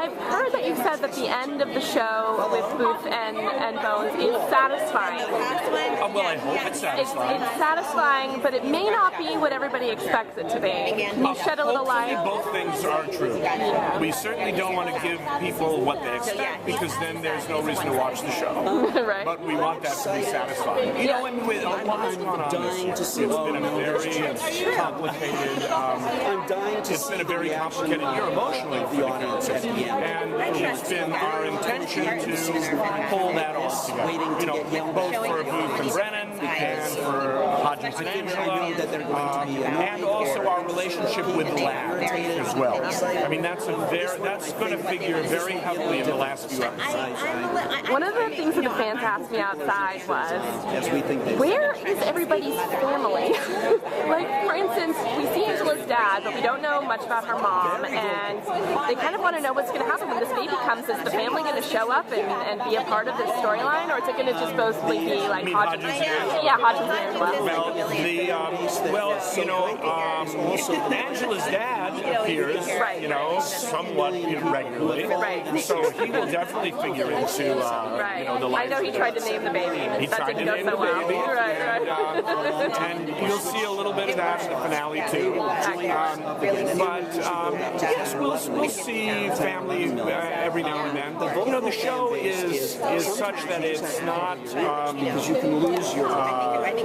I've heard that you said that the end of the show with Booth and Bones is satisfying. Well, I hope it's satisfying. It's satisfying, but it may not be what everybody expects it to be. Can you shed a little light? Both things are true. We certainly don't want to give people what they expect, because then there's no reason to watch the show. Right. But we want that to be satisfying. You know, and with a lot's gone on this year. It's been a very complicated. It's been a very complicated year emotionally for the characters, and it's been our intention to pull that off together. You know, both for Booth and Brennan, and for Hodgins and Angela, and also our relationship with the lab as well. I mean, that's going to figure very heavily in the last few episodes. One of the things that the fans asked me outside was, where is everybody's family? Like, for instance, we see Angela's dad, but we don't know much about her mom, and they kind of want to know what's going to happen when this baby comes. Is the family going to show up and be a part of this storyline, or is it going to just mostly be like Hodgins and Angela? Yeah, Hodgins and Angela. Angela's dad appears, somewhat regularly, so he will definitely figure into, the life. I know he tried to name the baby. That didn't go so well. And you'll see a little bit of that in the finale too. But yes, we'll see family every now and then. You know, the show is such that it's not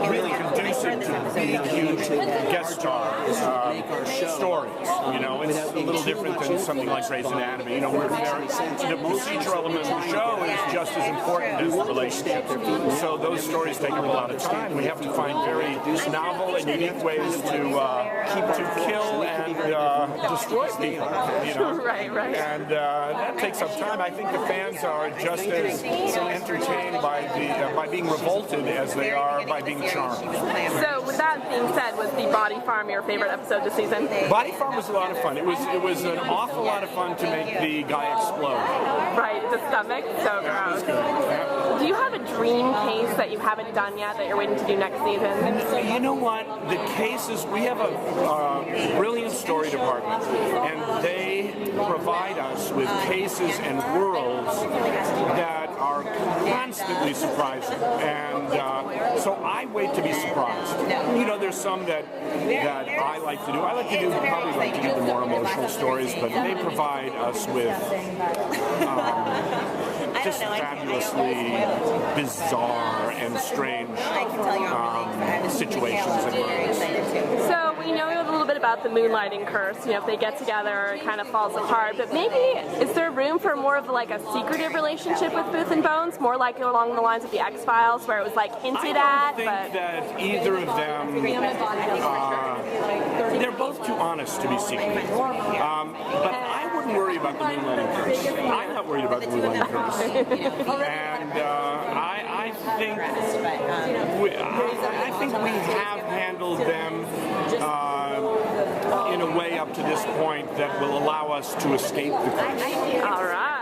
really conducive to big, huge guest star stories. You know, it's a little different than something like Grey's Anatomy. You know, where the procedural element of the show is just as important as the relationship. So those stories take up a lot of time. We have to find very novel and unique ways to kill and destroy people. You know, and that takes up time. I think the fans are just as entertained by being revolted as they are by being charmed. So, with that being said, was the Body Farm your favorite episode this season? Body Farm was a lot of fun. It was an awful lot of fun to make the guy explode. Right, the stomach, so gross. Yeah. Do you have a dream case that you haven't done yet that you're waiting to do next season? You know what? The cases, we have a brilliant story department, and they provide us with cases and worlds that are constantly surprising, and so I wait to be surprised. You know, there's some that I like to do. Probably like to do the more emotional stories, but they provide us with just fabulously bizarre and strange situations and worlds. So we know a little bit about the moonlighting curse. You know, if they get together, it kind of falls apart. But maybe is there room for more of like a secretive relationship with Booth and Bones, more like along the lines of the X-Files, where it was like hinted at? I don't think that either of them. They're both too honest to be secret. But I wouldn't worry about the moonlighting curse. I'm not worried about the moonlighting curse. And I think we have handled them in a way up to this point that will allow us to escape the curse. All right.